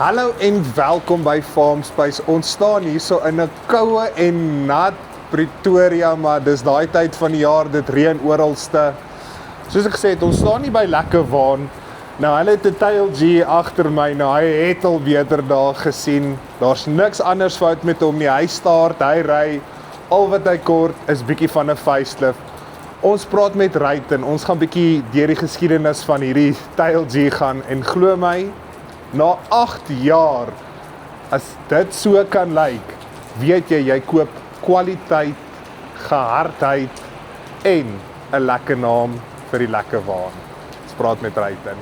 Hallo en welkom by Farm Space. Ons staan hier so in 'n koue en nat Pretoria, maar dis daai tyd van die jaar, dit reën oralste. Soos ek gesê het, ons staan nie by Lekker Waan. Nou, hulle het 'n Tail G agter my, nou hy het al beter dae gesien. Daar's niks anders fout met hom nie. Hy start, hy ry. Al wat hy kort is bietjie van 'n facelift. Ons praat met Ryten. Ons gaan bietjie deur die geskiedenis van hierdie Tail G gaan en glo my, na 8 jaar, as dit so kan lyk, weet jy koop kwaliteit, gehardheid en 'n lekker naam vir die lekker waan. Ons praat met Ryten.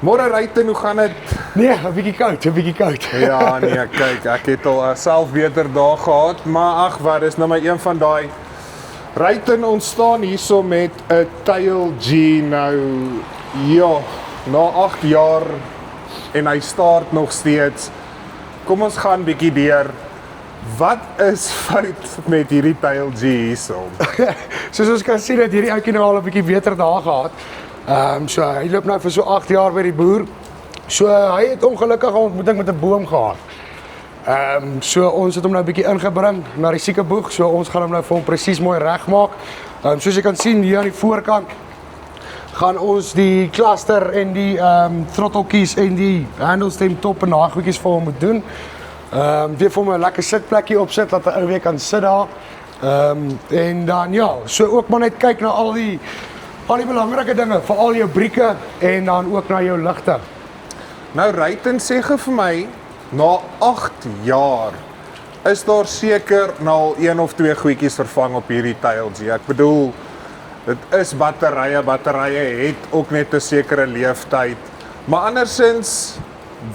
Môre Ryten, hoe gaan dit? Nee, 'n bietjie koud. Ja, nee, kyk, ek het al self beter dae gehad, maar ag, wat is nou maar een van daai. Ryten, ons staan hierso met 'n Tail G nou. Ja, na 8 jaar en hy start nog steeds. Kom ons gaan bietjie deur. Wat is fout met hierdie Tail G hierso? Soos ons kan sien het hierdie ouetjie nou al 'n bietjie beter dae gehad. So hy loop nou vir so 8 jaar by die boer. So hy het ongelukkige ontmoeting met 'n boom gehad. So ons het hom nou 'n bietjie ingebring na die siekeboeg. So ons gaan hom nou vir hom presies mooi regmaak. Soos jy kan sien hier aan die voorkant gaan ons die cluster en die throttle keys en die handlestem top en daai goedjies vir hom moet doen. Weer vir hom 'n lekker sitplekkie opsit dat hy weer kan sit daar. En dan ja, so ook maar net kyk na al die belangrike dinge, veral jou brieke en dan ook na jou ligte. Nou Ryten, sê gou vir my, na 8 jaar is daar seker nou al 1 of 2 goedjies vervang op hierdie Tail G. Ek bedoel, dit is batterye het ook net 'n sekere leeftyd. Maar andersins,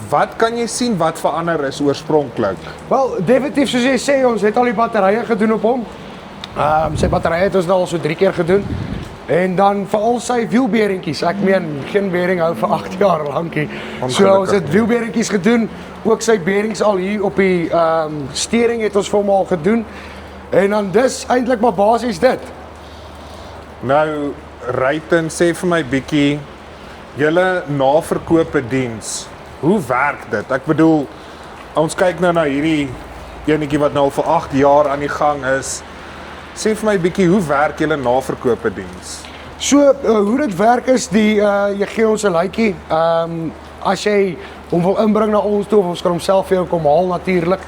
wat kan jy sien wat verander is oorspronklik? Wel, definitief soos jy sê, ons het al die batterye gedoen op hom. Sy batterye het ons nou al so 3 keer gedoen. En dan veral sy wielberingkies. Ek meen, geen bering hou vir 8 jaar lankie. So ons het wielberingkies gedoen, ook sy berings al hier op die steering het ons vir hom al gedoen. En dan dis eintlik maar basies dit. Nou, Ryten, sê vir my bietjie, julle naverkope diens, hoe werk dit? Ek bedoel, ons kyk nou na hierdie enetjie wat nou al vir 8 jaar aan die gang is. Sê vir my bietjie, hoe werk julle naverkope diens? So, hoe dit werk is, jy gee ons 'n laaitjie. As jy hom wil inbring na ons toe, of ons kan hom self vir jou kom haal natuurlik,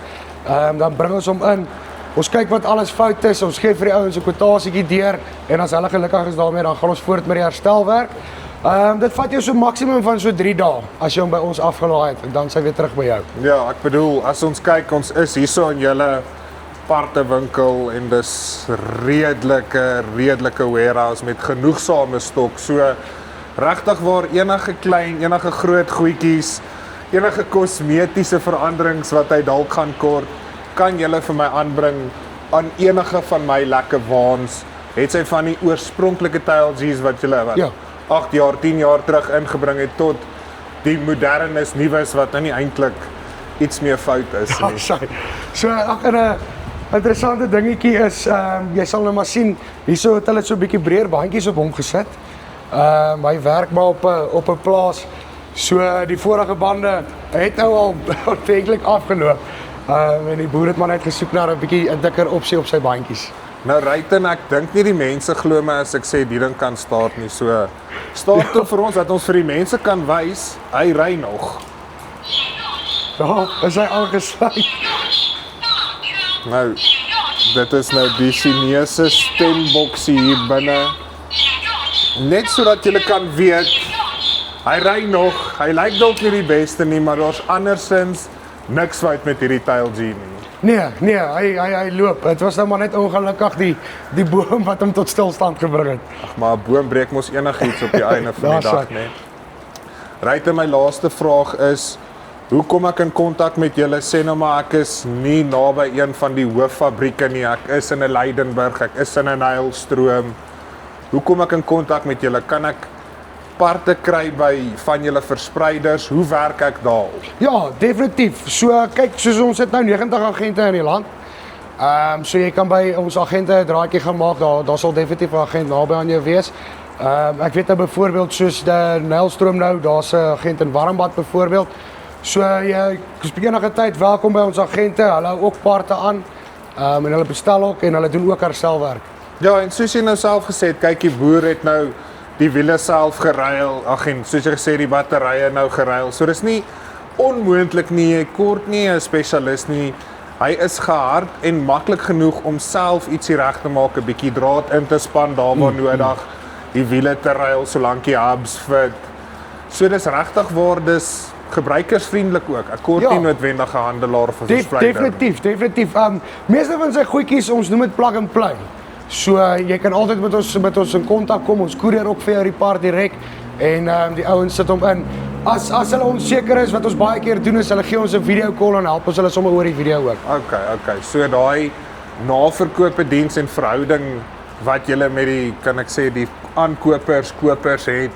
dan bring ons hom in. Ons kyk wat alles fout is, ons gee vir die ouens 'n kwotasietjie deur en as hulle gelukkig is daarmee, dan gaan ons voort met die herstelwerk. Dit vat jou so maksimum van so 3 dae as jy hom by ons afgelaai het en dan sy weer terug by jou. Ja, ek bedoel, as ons kyk, ons is hierso in julle aparte winkel en dis redelike warehouse met genoegsame stok. So regtig waar enige klein, enige groot goedjies, enige kosmetiese veranderings wat hy dalk gaan kort, kan julle vir my aanbring aan enige van my lekker waans. Het sy van die oorspronklike Tail G's wat julle 8 jaar, 10 jaar terug ingebring het tot die modernes, nuus wat nou nie eintlik iets meer fout is nie. So ag, 'n interessante dingetjie is, jy sal nou maar sien, hierso het hulle so 'n bietjie breër bandjies op hom gesit. Hy werk maar op 'n plaas. So die vorige bande het nou al eintlik afgeloop. En die boer het maar net gesoek na 'n bietjie 'n dikker opsie op sy bandjies. Nou Ryten, ek dink nie die mense glo my as ek sê die ding kan start nie. So start toe vir ons dat ons vir die mense kan wys, hy ry nog. Ja, is hy aangesluit? Nou, dit is nou die Chinese stemboksie hier binne. Net sodat julle kan weet, hy ry nog, hy lyk dalk nie die beste nie, maar daar's andersins niks fout met hierdie Tail G nie. Nee, hy loop. Dit was nou maar net ongelukkig die boom wat hom tot stilstand gebring het. Ag, maar 'n boom breek mos enigiets op die einde van die dag, né? Ryten, my laaste vraag is, hoe kom ek in kontak met julle? Sê nou maar ek is nie naby een van die hooffabrieke nie. Ek is in 'n Leidenburg, ek is in 'n Nylstroom. Hoe kom ek in kontak met julle? Kan ek parte kry by van julle verspreiders? Hoe werk ek daarop? Ja, definitief. So kyk, soos ons het nou 90 agente in die land. So jy kan by ons agente 'n draadjie gaan maak. Daar sal definitief 'n agent naby aan jou wees. Ek weet nou byvoorbeeld soos die Nylstroom nou, daar's 'n agent in Warmbad byvoorbeeld. So jy is enige tyd welkom by ons agente. Hulle hou ook paarte aan. En hulle bestel ook en hulle doen ook herstelwerk. Ja, en soos jy nou self gesê het, kyk die boer het nou die wiele self geruil, en soos jy gesê die batterye nou geruil. So dis nie onmoontlik nie, jy kort nie 'n spesialis nie. Hy is gehard en maklik genoeg om self ietsie reg te maak, 'n bietjie draad in te span daar waar nodig, die wiele te ruil solank die hubs fit. So dis regtig waar dis gebruikersvriendelik ook. Ek kort nie noodwendige handelaar vir verspreider. Definitief. Meeste van sy goedjies, ons noem dit plug and play. So jy kan altyd met ons in kontak kom. Ons koerier ook vir jou die part direk en die ouens sit hom in. As hulle onseker is, wat ons baie keer doen is hulle gee ons 'n video call en help ons hulle sommer oor die video ook. Okay. So daai naverkope diens en verhouding wat julle met die, kan ek sê, die aankopers, kopers het,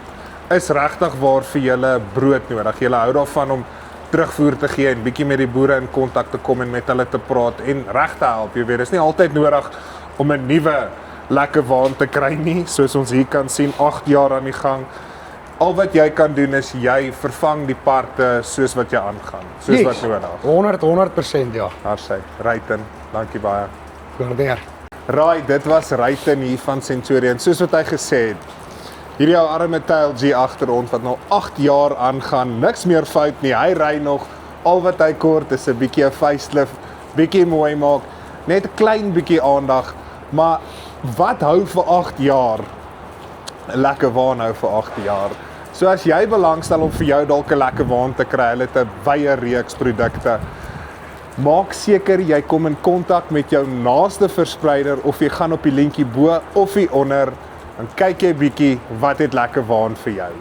is regtig waar vir julle brood nodig. Julle hou daarvan om terugvoer te gee en bietjie met die boere in kontak te kom en met hulle te praat en reg te help. Jy weet, dis nie altyd nodig om 'n nuwe lekker waan te kry nie, soos ons hier kan sien, 8 jaar aan die gang. Al wat jy kan doen is jy vervang die parte soos wat jy aangaan, soos wat nodig. 100% ja. Harsy, Ryten, dankie baie. Waardeer. Raai, dit was Ryten hier van Centurion, soos wat hy gesê het. Hierdie ou arme TLG agter ons wat nou 8 jaar aangaan, niks meer fout nie, hy ry nog, al wat hy kort is 'n bietjie 'n facelift, bietjie mooi maak, net 'n klein bietjie aandag, maar wat hou vir 8 jaar? 'n Lekker waan hou vir 8 jaar. So as jy belangstel om vir jou dalk 'n lekker waan te kry, hulle het 'n wye reeks produkte. Maak seker jy kom in kontak met jou naaste verspreider of jy gaan op die linkie bo of hier onder en kyk jy bietjie wat het lekker waan vir jou.